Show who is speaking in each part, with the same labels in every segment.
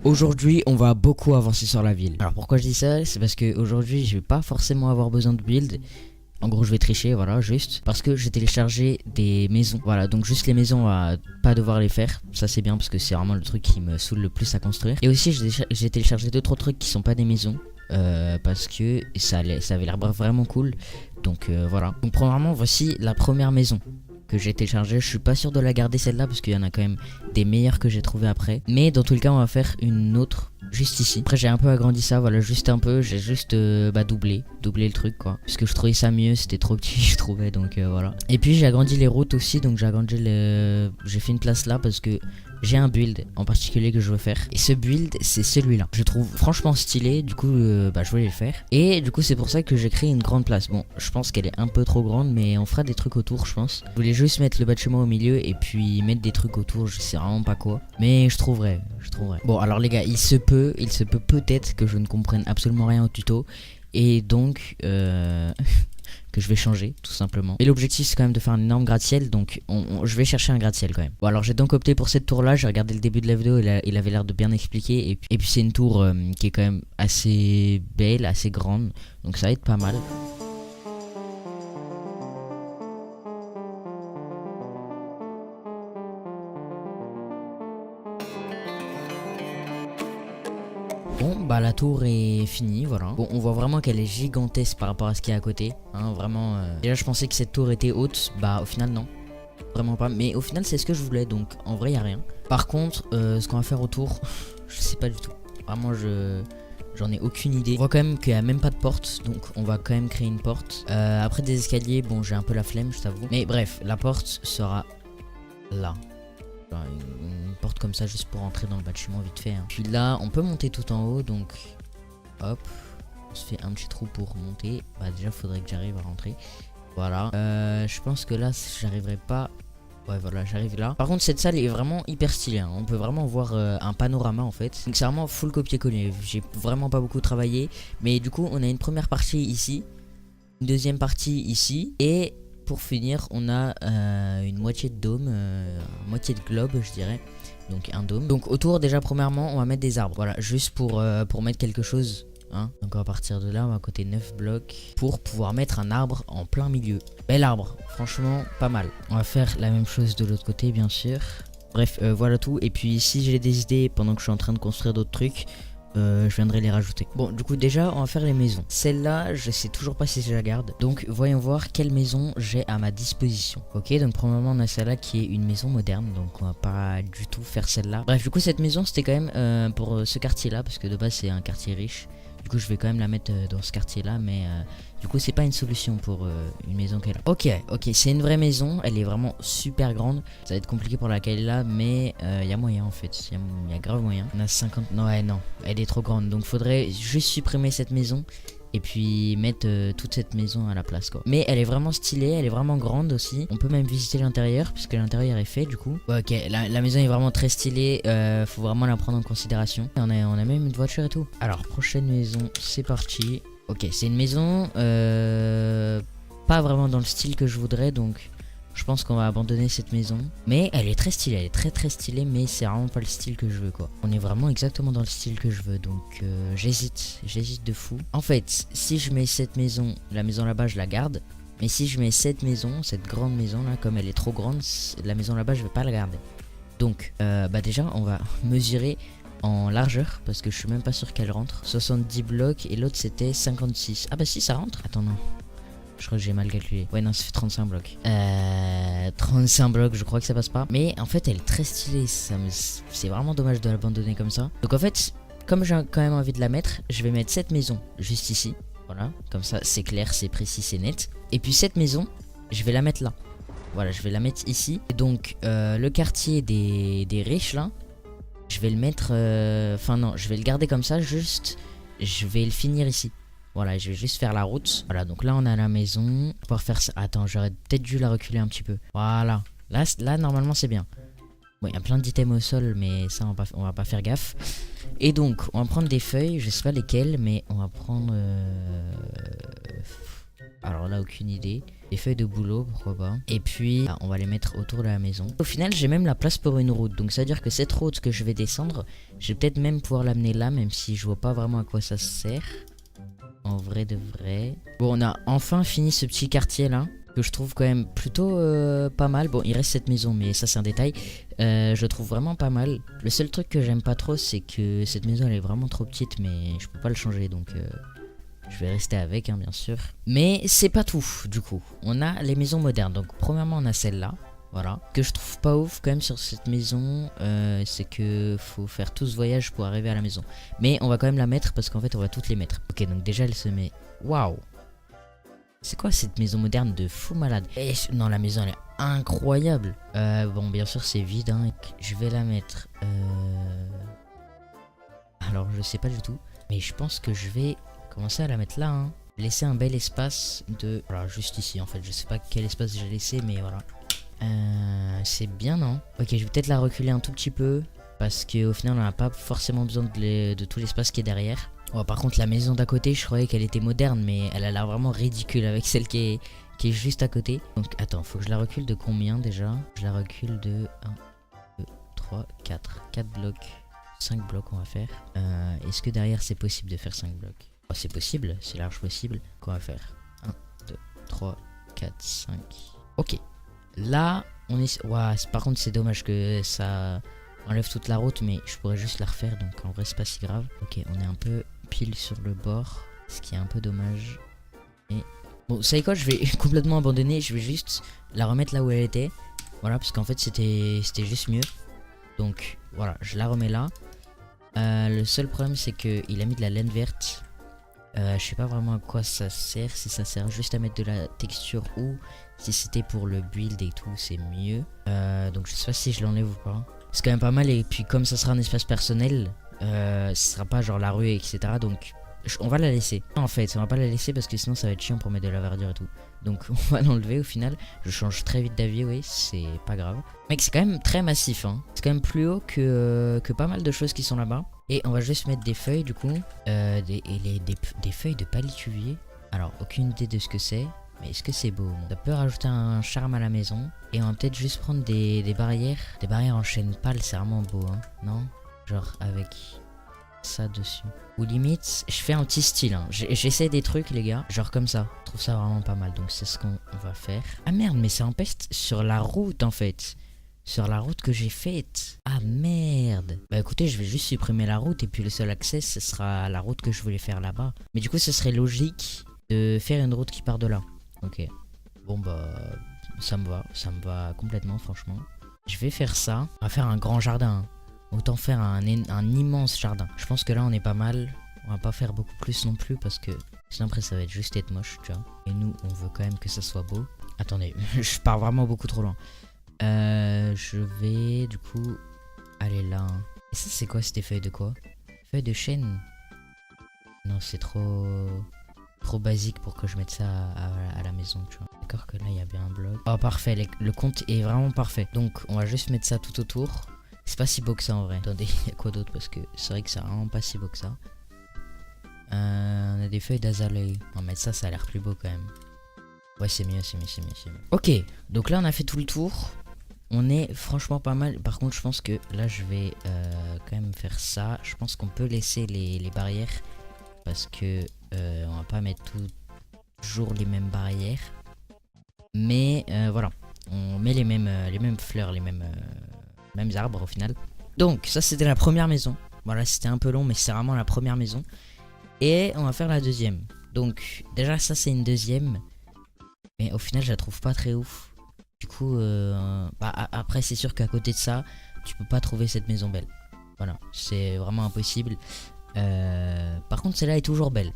Speaker 1: Aujourd'hui, on va beaucoup avancer sur la ville. Alors pourquoi je dis ça? C'est parce que aujourd'hui, je vais pas forcément avoir besoin de build. En gros, je vais tricher, voilà, juste parce que j'ai téléchargé des maisons. Voilà, donc juste les maisons, on va pas devoir les faire. Ça, c'est bien parce que c'est vraiment le truc qui me saoule le plus à construire. Et aussi, j'ai téléchargé d'autres trucs qui sont pas des maisons. Parce que ça avait l'air vraiment cool. Donc voilà. Donc premièrement, voici la première maison que j'ai téléchargée. Je suis pas sûr de la garder celle-là parce qu'il y en a quand même des meilleures que j'ai trouvé après. Mais dans tous les cas, on va faire une autre juste ici. Après j'ai un peu agrandi ça, voilà, juste un peu. J'ai juste doublé le truc quoi. Parce que je trouvais ça mieux, c'était trop petit je trouvais, donc voilà. Et puis j'ai agrandi les routes aussi, donc j'ai fait une place là parce que j'ai un build en particulier que je veux faire. Et ce build c'est celui-là. Je trouve franchement stylé, du coup je voulais le faire. Et du coup c'est pour ça que j'ai créé une grande place. Bon, je pense qu'elle est un peu trop grande, mais on fera des trucs autour je pense. Je voulais juste mettre le bâtiment au milieu et puis mettre des trucs autour, je sais vraiment pas quoi. Mais je trouverai. Bon alors les gars, il se peut peut-être que je ne comprenne absolument rien au tuto. Et donc que je vais changer tout simplement. Mais l'objectif c'est quand même de faire un énorme gratte-ciel. Donc je vais chercher un gratte-ciel quand même. Bon alors j'ai donc opté pour cette tour là. J'ai regardé le début de la vidéo, il avait l'air de bien expliquer. Et puis c'est une tour qui est quand même assez belle, assez grande. Donc ça va être pas mal. Bon bah la tour est finie, voilà. Bon on voit vraiment qu'elle est gigantesque par rapport à ce qu'il y a à côté, hein, vraiment. Déjà je pensais que cette tour était haute, bah au final non, vraiment pas. Mais au final c'est ce que je voulais, donc en vrai y a rien. Par contre ce qu'on va faire autour, je sais pas du tout. Vraiment j'en ai aucune idée. On voit quand même qu'il n'y a même pas de porte, donc on va quand même créer une porte. Après des escaliers, bon j'ai un peu la flemme je t'avoue. Mais bref, la porte sera là. Une porte comme ça juste pour entrer dans le bâtiment vite fait, hein. Puis là on peut monter tout en haut, donc hop, on se fait un petit trou pour monter. Bah déjà faudrait que j'arrive à rentrer. Voilà, je pense que là j'arriverai pas. Ouais voilà, j'arrive là. Par contre cette salle est vraiment hyper stylée, hein. On peut vraiment voir un panorama en fait. Donc c'est vraiment full copier-coller. J'ai vraiment pas beaucoup travaillé. Mais du coup on a une première partie ici, une deuxième partie ici, et pour finir, on a une moitié de dôme, moitié de globe, je dirais. Donc un dôme. Donc autour, déjà premièrement, on va mettre des arbres. Voilà, juste pour mettre quelque chose, hein. Donc à partir de là, on va coter 9 blocs pour pouvoir mettre un arbre en plein milieu. Bel arbre, franchement, pas mal. On va faire la même chose de l'autre côté, bien sûr. Bref, voilà tout. Et puis si j'ai des idées pendant que je suis en train de construire d'autres trucs, je viendrai les rajouter. Bon du coup déjà on va faire les maisons. Celle-là je sais toujours pas si je la garde. Donc voyons voir quelle maison j'ai à ma disposition. Ok, donc premièrement on a celle-là qui est une maison moderne. Donc on va pas du tout faire celle-là. Bref du coup cette maison c'était quand même pour ce quartier là, parce que de base c'est un quartier riche. Du coup je vais quand même la mettre dans ce quartier là. Mais du coup c'est pas une solution pour une maison qu'elle a. Ok c'est une vraie maison. Elle est vraiment super grande. Ça va être compliqué pour laquelle là, mais il y a moyen en fait. Il y a grave moyen. On a 50... Non ouais non, elle est trop grande. Donc faudrait juste supprimer cette maison et puis mettre toute cette maison à la place quoi. Mais elle est vraiment stylée, elle est vraiment grande aussi. On peut même visiter l'intérieur puisque l'intérieur est fait du coup. Ouais, ok, la maison est vraiment très stylée. Faut vraiment la prendre en considération. On a même une voiture et tout. Alors prochaine maison, c'est parti. Ok, c'est une maison pas vraiment dans le style que je voudrais, donc je pense qu'on va abandonner cette maison. Mais elle est très stylée, elle est très stylée, mais c'est vraiment pas le style que je veux quoi. On est vraiment exactement dans le style que je veux, donc j'hésite de fou. En fait, si je mets cette maison, la maison là-bas je la garde. Mais si je mets cette maison, cette grande maison là, comme elle est trop grande, la maison là-bas je vais pas la garder. Donc bah déjà on va mesurer en largeur, parce que je suis même pas sûr qu'elle rentre. 70 blocs et l'autre c'était 56. Ah bah si ça rentre. Attends non, je crois que j'ai mal calculé. Ouais non, ça fait 35 blocs. 35 blocs, je crois que ça passe pas. Mais en fait elle est très stylée. C'est vraiment dommage de l'abandonner comme ça. Donc en fait, comme j'ai quand même envie de la mettre, je vais mettre cette maison juste ici. Voilà, comme ça c'est clair, c'est précis, c'est net. Et puis cette maison, je vais la mettre là. Voilà, je vais la mettre ici. Et donc le quartier des riches là, je vais le mettre... Enfin non, je vais le garder comme ça, juste... Je vais le finir ici. Voilà, je vais juste faire la route. Voilà, donc là on a la maison. On va pouvoir faire ça... Attends, j'aurais peut-être dû la reculer un petit peu. Voilà. Là normalement c'est bien. Bon, il y a plein d'items au sol, mais ça on va pas faire gaffe. Et donc, on va prendre des feuilles, je sais pas lesquelles, mais on va prendre... Alors là, aucune idée. Des feuilles de bouleau, pourquoi pas. Et puis, on va les mettre autour de la maison. Au final, j'ai même la place pour une route. Donc ça veut dire que cette route que je vais descendre, je vais peut-être même pouvoir l'amener là, même si je vois pas vraiment à quoi ça sert. En vrai de vrai. Bon, on a enfin fini ce petit quartier là, que je trouve quand même plutôt pas mal. Bon, il reste cette maison, mais ça c'est un détail. Je trouve vraiment pas mal. Le seul truc que j'aime pas trop, c'est que cette maison elle est vraiment trop petite, mais je peux pas le changer, donc je vais rester avec, hein, bien sûr. Mais c'est pas tout, du coup. On a les maisons modernes. Donc premièrement, on a celle-là. Voilà. Ce que je trouve pas ouf quand même sur cette maison, c'est que faut faire tout ce voyage pour arriver à la maison. Mais on va quand même la mettre parce qu'en fait on va toutes les mettre. Ok, donc déjà elle se met... Waouh! C'est quoi cette maison moderne de fou malade? Non, la maison elle est incroyable. Bon, bien sûr c'est vide, hein. Je vais la mettre... Alors je sais pas du tout. Mais je pense que je vais commencer à la mettre là, hein. Laisser un bel espace de... Voilà, juste ici en fait. Je sais pas quel espace j'ai laissé, mais voilà. C'est bien, non? Ok, je vais peut-être la reculer un tout petit peu. Parce qu'au final, on n'a pas forcément besoin de tout l'espace qui est derrière. Oh, par contre, la maison d'à côté, je croyais qu'elle était moderne, mais elle a l'air vraiment ridicule avec celle qui est juste à côté. Donc, attends, faut que je la recule de combien déjà? Je la recule de 1, 2, 3, 4. 4 blocs. 5 blocs, on va faire. Est-ce que derrière, c'est possible de faire 5 blocs? Oh, c'est possible, c'est large possible. Qu'on va faire 1, 2, 3, 4, 5. Ok. Là, on est... Ouah, par contre, c'est dommage que ça enlève toute la route, mais je pourrais juste la refaire, donc en vrai, c'est pas si grave. Ok, on est un peu pile sur le bord, ce qui est un peu dommage. Et... Bon, vous savez quoi, je vais complètement abandonner, je vais juste la remettre là où elle était. Voilà, parce qu'en fait, c'était juste mieux. Donc, voilà, je la remets là. Le seul problème, c'est qu'il a mis de la laine verte. Je sais pas vraiment à quoi ça sert, si ça sert juste à mettre de la texture ou si c'était pour le build et tout, c'est mieux. Donc je sais pas si je l'enlève ou pas. C'est quand même pas mal, et puis comme ça sera un espace personnel, ce sera pas genre la rue, etc. Donc on va la laisser. En fait, on va pas la laisser parce que sinon ça va être chiant pour mettre de la verdure et tout. Donc on va l'enlever au final. Je change très vite d'avis, oui, c'est pas grave. Mec, c'est quand même très massif, hein. C'est quand même plus haut que pas mal de choses qui sont là-bas. Et on va juste mettre des feuilles du coup. Des feuilles de palétuvier. Alors, aucune idée de ce que c'est. Mais est-ce que c'est beau? Ça peut rajouter un charme à la maison. Et on va peut-être juste prendre des barrières. Des barrières en chêne pâle, c'est vraiment beau, hein. Non? Genre avec ça dessus. Ou limite, je fais un petit style, hein. J'essaie des trucs, les gars. Genre comme ça. Je trouve ça vraiment pas mal. Donc c'est ce qu'on va faire. Ah merde, mais ça empeste sur la route en fait. Sur la route que j'ai faite. Ah merde. Bah écoutez, je vais juste supprimer la route et puis le seul accès ce sera la route que je voulais faire là-bas. Mais du coup ce serait logique de faire une route qui part de là. Ok. Bon bah ça me va complètement franchement. Je vais faire ça. On va faire un grand jardin. Autant faire un immense jardin. Je pense que là on est pas mal. On va pas faire beaucoup plus non plus parce que sinon après ça va être juste être moche, tu vois. Et nous on veut quand même que ça soit beau. Attendez, je pars vraiment beaucoup trop loin. Je vais du coup aller là. Et ça c'est quoi ces feuilles de quoi? Feuilles de chêne? Non, c'est trop basique pour que je mette ça à la maison, tu vois. D'accord que là il y a bien un bloc. Oh parfait, le compte est vraiment parfait. Donc on va juste mettre ça tout autour. C'est pas si beau que ça en vrai. Attendez, il y a quoi d'autre? Parce que c'est vrai que c'est vraiment pas si beau que ça. On a des feuilles d'azalée. On va mettre ça, ça a l'air plus beau quand même. Ouais, c'est mieux. Ok, donc là on a fait tout le tour. On est franchement pas mal. Par contre, je pense que là je vais quand même faire ça. Je pense qu'on peut laisser les barrières. Parce que on va pas mettre toujours les mêmes barrières. Mais voilà. On met les mêmes fleurs, les mêmes arbres au final. Donc ça c'était la première maison. Voilà, c'était un peu long, mais c'est vraiment la première maison. Et on va faire la deuxième. Donc déjà ça c'est une deuxième. Mais au final je la trouve pas très ouf. Du coup après c'est sûr qu'à côté de ça tu peux pas trouver cette maison belle. Voilà, c'est vraiment impossible. Par contre celle-là est toujours belle.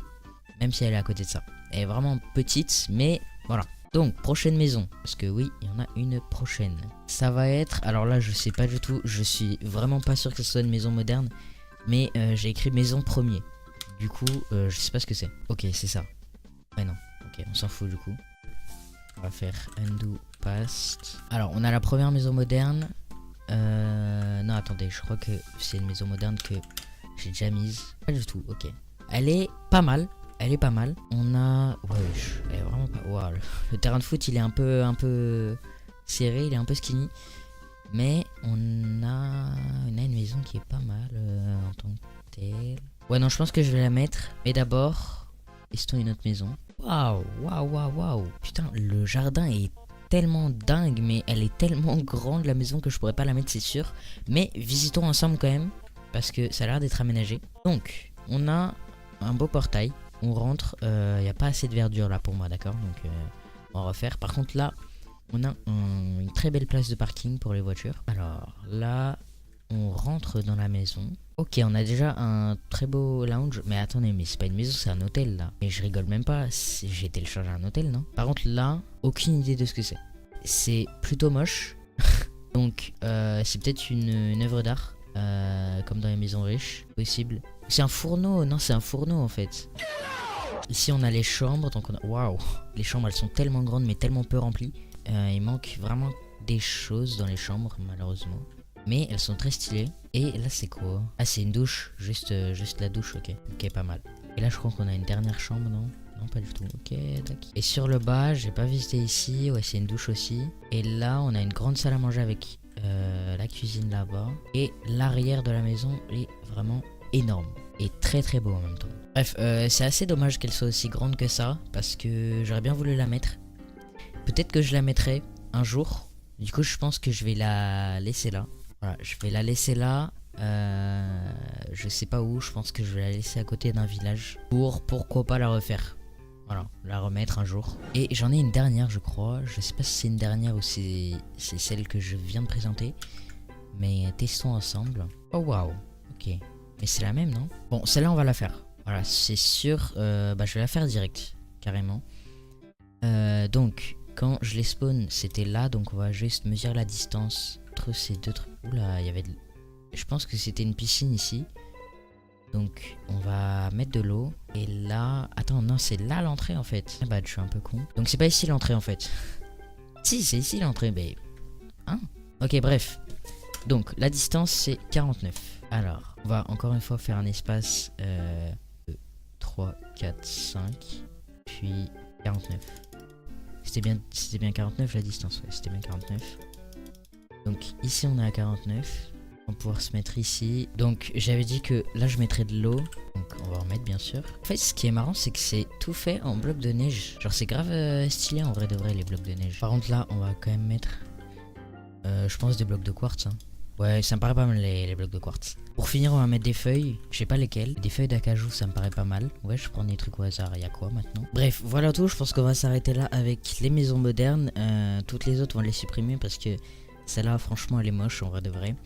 Speaker 1: Même si elle est à côté de ça. Elle est vraiment petite, mais voilà. Donc prochaine maison. Parce que oui, il y en a une prochaine. Ça va être, alors là je sais pas du tout. Je suis vraiment pas sûr que ce soit une maison moderne. Mais j'ai écrit maison premier. Du coup je sais pas ce que c'est. Ok, c'est ça. Ouais non, ok, on s'en fout du coup. On va faire undo past. Alors on a la première maison moderne. Non attendez, je crois que c'est une maison moderne que j'ai déjà mise. Pas du tout, ok. Elle est pas mal. elle est pas mal. On a... Ouais, elle est vraiment pas... Wow, le terrain de foot, il est un peu serré, il est un peu skinny. Mais on a une maison qui est pas mal en tant que telle. Ouais, non, je pense que je vais la mettre. Mais d'abord, testons une autre maison. Waouh. Putain, le jardin est tellement dingue, mais elle est tellement grande, la maison, que je pourrais pas la mettre, c'est sûr. Mais visitons ensemble quand même, parce que ça a l'air d'être aménagé. Donc, on a un beau portail. On rentre, il n'y a pas assez de verdure là pour moi, d'accord. Donc, on va refaire. Par contre, là... On a une très belle place de parking pour les voitures. Alors là, on rentre dans la maison. Ok, on a déjà un très beau lounge. Mais attendez, mais c'est pas une maison, c'est un hôtel là. Et je rigole même pas, j'ai téléchargé un hôtel, non? Par contre là, aucune idée de ce que c'est. C'est plutôt moche. Donc c'est peut-être une œuvre d'art. Comme dans les maisons riches, possible. C'est un fourneau, non c'est un fourneau en fait. Ici on a les chambres, donc on a... Waouh, les chambres elles sont tellement grandes mais tellement peu remplies. Il manque vraiment des choses dans les chambres malheureusement. Mais elles sont très stylées. Et là c'est quoi? Ah c'est une douche, juste la douche, ok. Ok, pas mal. Et là je crois qu'on a une dernière chambre, non? Non pas du tout, ok, d'accord. Et sur le bas, j'ai pas visité ici, ouais c'est une douche aussi. Et là on a une grande salle à manger avec la cuisine là-bas. Et l'arrière de la maison est vraiment énorme. Et très très beau en même temps. Bref, c'est assez dommage qu'elle soit aussi grande que ça. Parce que j'aurais bien voulu la mettre. Peut-être que je la mettrai un jour. Du coup je pense que je vais la laisser là. Voilà, je vais la laisser là. Je sais pas où, je pense que je vais la laisser à côté d'un village. Pourquoi pas la refaire. Voilà, la remettre un jour. Et j'en ai une dernière je crois. Je sais pas si c'est une dernière ou c'est celle que je viens de présenter. Mais testons ensemble. Oh waouh, ok. Mais c'est la même non? Bon celle-là on va la faire. Voilà c'est sûr, je vais la faire direct. Carrément. Donc quand je les spawn c'était là. Donc on va juste mesurer la distance entre ces deux trucs. Oula il y avait de... Je pense que c'était une piscine ici. Donc on va mettre de l'eau. Et là... Attends non c'est là l'entrée en fait. Ah bah je suis un peu con. Donc c'est pas ici l'entrée en fait. Si c'est ici l'entrée mais... Hein? Ok bref. Donc la distance c'est 49. Alors on va encore une fois faire un espace 2, 3, 4, 5. Puis 49. C'était bien 49 la distance, ouais, c'était bien 49. Donc ici on est à 49. On va pouvoir se mettre ici. Donc j'avais dit que là je mettrais de l'eau. Donc on va en mettre bien sûr. En fait ce qui est marrant c'est que c'est tout fait en blocs de neige. Genre c'est grave stylé en vrai de vrai les blocs de neige. Par contre là on va quand même mettre je pense des blocs de quartz hein. Ouais ça me paraît pas mal les blocs de quartz. Pour finir on va mettre des feuilles, je sais pas lesquelles. Des feuilles d'acajou ça me paraît pas mal. Ouais je prends des trucs au hasard, il y a quoi maintenant? Bref voilà tout, je pense qu'on va s'arrêter là avec les maisons modernes. Toutes les autres on va les supprimer parce que celle-là franchement elle est moche en vrai de vrai.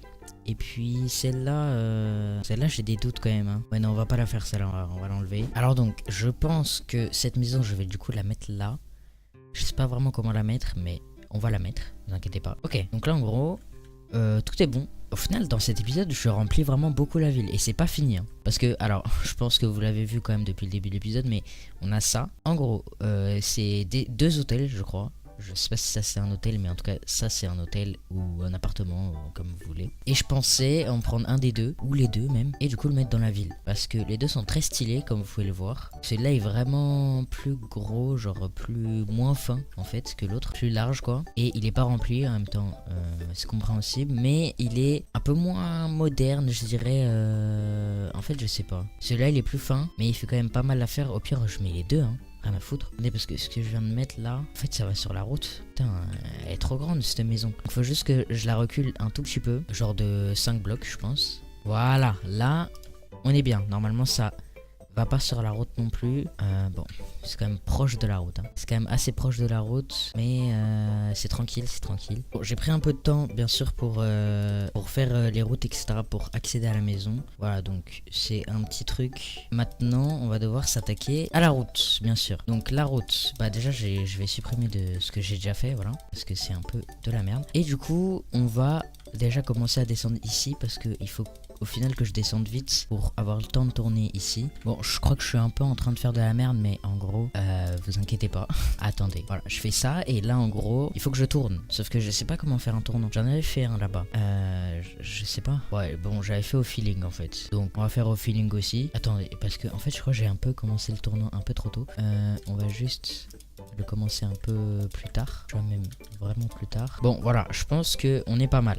Speaker 1: Et puis celle-là j'ai des doutes quand même hein. Ouais non on va pas la faire celle-là, on va l'enlever. Alors donc je pense que cette maison je vais du coup la mettre là. Je sais pas vraiment comment la mettre mais on va la mettre, ne vous inquiétez pas. Ok donc là en gros tout est bon. Au final dans cet épisode je remplis vraiment beaucoup la ville. Et c'est pas fini hein. Parce que alors je pense que vous l'avez vu quand même depuis le début de l'épisode. Mais on a ça. En gros c'est deux hôtels je crois. Je sais pas si ça c'est un hôtel mais en tout cas ça c'est un hôtel ou un appartement comme vous voulez. Et je pensais en prendre un des deux ou les deux même et du coup le mettre dans la ville. Parce que les deux sont très stylés comme vous pouvez le voir. Celui-là est vraiment plus gros, genre moins fin en fait que l'autre. Plus large quoi. Et il est pas rempli en même temps, c'est compréhensible. Mais il est un peu moins moderne je dirais. En fait je sais pas. Celui-là il est plus fin mais il fait quand même pas mal à faire. Au pire je mets les deux hein. Rien à foutre. Parce que ce que je viens de mettre là, en fait ça va sur la route. Putain, elle est trop grande cette maison. Donc faut juste que je la recule un tout petit peu. Genre de 5 blocs je pense. Voilà, là on est bien. Normalement ça va pas sur la route non plus. Bon, c'est quand même proche de la route hein. C'est quand même assez proche de la route. Mais c'est tranquille, c'est tranquille. Bon, j'ai pris un peu de temps bien sûr pour faire les routes etc. Pour accéder à la maison. Voilà donc c'est un petit truc. Maintenant on va devoir s'attaquer à la route bien sûr. Donc la route, bah déjà je vais supprimer de ce que j'ai déjà fait. Voilà, parce que c'est un peu de la merde. Et du coup on va déjà commencer à descendre ici parce que il faut au final que je descende vite pour avoir le temps de tourner ici. Bon, je crois que je suis un peu en train de faire de la merde, mais en gros, vous inquiétez pas. Attendez, voilà, je fais ça et là en gros, il faut que je tourne. Sauf que je sais pas comment faire un tournant. J'en avais fait un là-bas. Je sais pas. Ouais, bon, j'avais fait au feeling en fait. Donc on va faire au feeling aussi. Attendez, parce que en fait, je crois que j'ai un peu commencé le tournant un peu trop tôt. On va juste le commencer un peu plus tard. Tu vois, même vraiment plus tard. Bon, voilà, je pense que on est pas mal.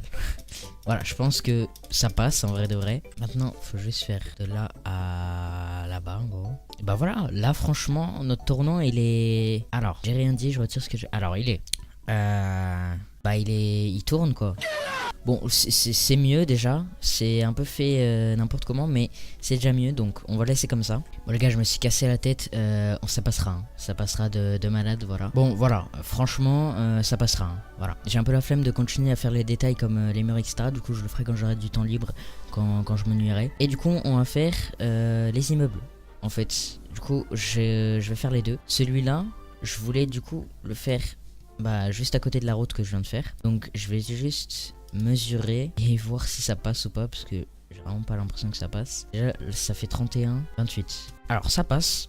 Speaker 1: Voilà, je pense que ça passe en vrai de vrai. Maintenant, faut juste faire de là à là-bas en gros. Et bah voilà, là franchement, notre tournant il est. Alors, j'ai rien dit, je retire ce que j'ai. Alors, il est. Bah, il tourne quoi. Bon, c'est mieux déjà, c'est un peu fait n'importe comment, mais c'est déjà mieux, donc on va laisser comme ça. Bon les gars, je me suis cassé la tête, ça passera, hein. Ça passera de malade, voilà. Bon voilà, franchement, ça passera, hein. Voilà. J'ai un peu la flemme de continuer à faire les détails comme les murs, etc. Du coup, je le ferai quand j'aurai du temps libre, quand je m'ennuierai. Et du coup, on va faire les immeubles, en fait. Du coup, je vais faire les deux. Celui-là, je voulais du coup le faire bah, juste à côté de la route que je viens de faire. Donc, je vais juste mesurer et voir si ça passe ou pas parce que j'ai vraiment pas l'impression que ça passe. Déjà ça fait 31, 28. Alors ça passe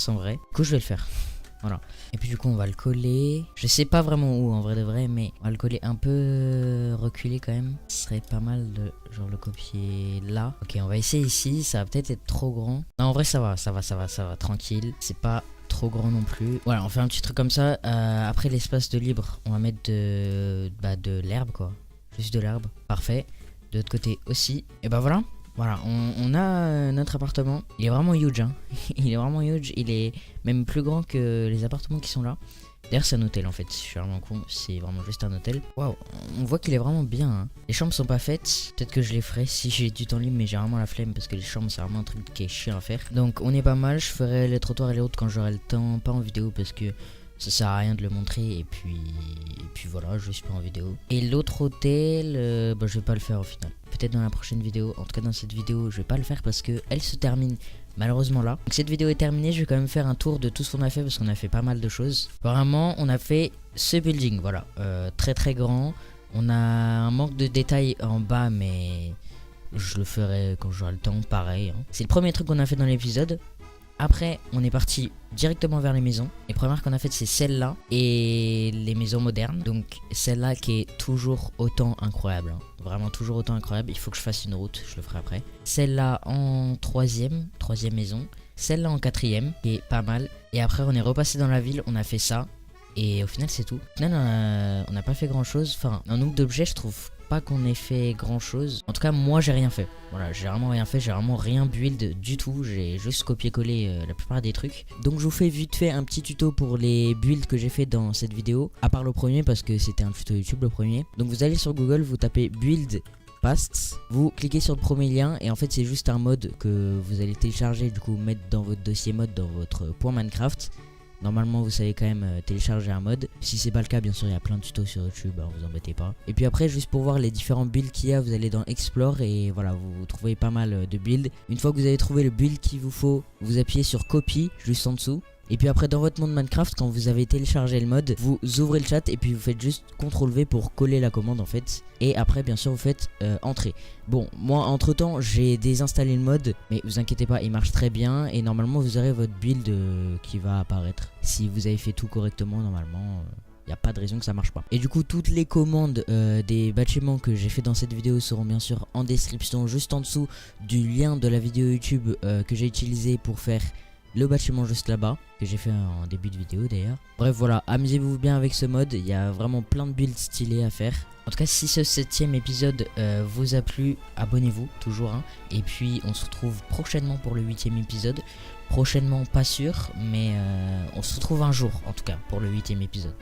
Speaker 1: en vrai. Du coup je vais le faire. Voilà. Et puis du coup on va le coller. Je sais pas vraiment où en vrai de vrai, mais on va le coller un peu reculé quand même. Ce serait pas mal de genre le copier là. Ok, on va essayer ici. Ça va peut-être être trop grand. Non en vrai ça va tranquille. C'est pas trop grand non plus. Voilà, on fait un petit truc comme ça. Après l'espace de libre, on va mettre de l'herbe quoi. Juste de l'herbe, parfait. De l'autre côté aussi. Et bah voilà, on a notre appartement. Il est vraiment huge, hein. Il est vraiment huge. Il est même plus grand que les appartements qui sont là. D'ailleurs, c'est un hôtel en fait. Je suis vraiment con. C'est vraiment juste un hôtel. Waouh, on voit qu'il est vraiment bien, hein. Les chambres sont pas faites. Peut-être que je les ferai si j'ai du temps libre, mais j'ai vraiment la flemme parce que les chambres, c'est vraiment un truc qui est chiant à faire. Donc, on est pas mal. Je ferai les trottoirs et les routes quand j'aurai le temps, pas en vidéo parce que ça sert à rien de le montrer et puis voilà, je suis pas en vidéo. Et l'autre hôtel, je vais pas le faire au final. Peut-être dans la prochaine vidéo. En tout cas dans cette vidéo, je vais pas le faire parce que elle se termine malheureusement là. Donc cette vidéo est terminée, je vais quand même faire un tour de tout ce qu'on a fait parce qu'on a fait pas mal de choses. Vraiment, on a fait ce building, voilà, très très grand. On a un manque de détails en bas, mais je le ferai quand j'aurai le temps, pareil, hein. C'est le premier truc qu'on a fait dans l'épisode. Après, on est parti directement vers les maisons. Les premières qu'on a faites, c'est celle-là et les maisons modernes. Donc, celle-là qui est toujours autant incroyable, hein. Vraiment toujours autant incroyable. Il faut que je fasse une route, je le ferai après. Celle-là en troisième maison. Celle-là en quatrième, qui est pas mal. Et après, on est repassé dans la ville, on a fait ça. Et au final, c'est tout. Au final, on n'a pas fait grand-chose. Enfin, en nombre d'objets, je trouve pas qu'on ait fait grand chose. En tout cas moi j'ai rien fait. Voilà, j'ai vraiment rien fait, j'ai vraiment rien build du tout. J'ai juste copié-collé la plupart des trucs. Donc je vous fais vite fait un petit tuto pour les builds que j'ai fait dans cette vidéo. À part le premier parce que c'était un tuto YouTube le premier. Donc vous allez sur Google, vous tapez build past, vous cliquez sur le premier lien et en fait c'est juste un mode que vous allez télécharger, du coup mettre dans votre dossier mode dans votre .minecraft. Normalement vous savez quand même télécharger un mode. Si c'est pas le cas, bien sûr il y a plein de tutos sur YouTube, hein, vous embêtez pas. Et puis après, juste pour voir les différents builds qu'il y a, vous allez dans Explore et voilà, vous trouvez pas mal de builds. Une fois que vous avez trouvé le build qu'il vous faut, vous appuyez sur copy juste en dessous. Et puis après dans votre monde Minecraft, quand vous avez téléchargé le mode, vous ouvrez le chat et puis vous faites juste CTRL V pour coller la commande en fait. Et après bien sûr vous faites entrée. Bon, moi entre temps j'ai désinstallé le mode, mais vous inquiétez pas, il marche très bien. Et normalement vous aurez votre build qui va apparaître. Si vous avez fait tout correctement, normalement il n'y a pas de raison que ça marche pas. Et du coup toutes les commandes des bâtiments que j'ai fait dans cette vidéo seront bien sûr en description, juste en dessous du lien de la vidéo YouTube que j'ai utilisé pour faire le bâtiment juste là-bas, que j'ai fait en début de vidéo d'ailleurs. Bref voilà, amusez-vous bien avec ce mode, il y a vraiment plein de builds stylés à faire. En tout cas si ce 7ème épisode vous a plu, abonnez-vous toujours, hein. Et puis on se retrouve prochainement pour le 8ème épisode. Prochainement pas sûr, mais on se retrouve un jour en tout cas pour le 8ème épisode.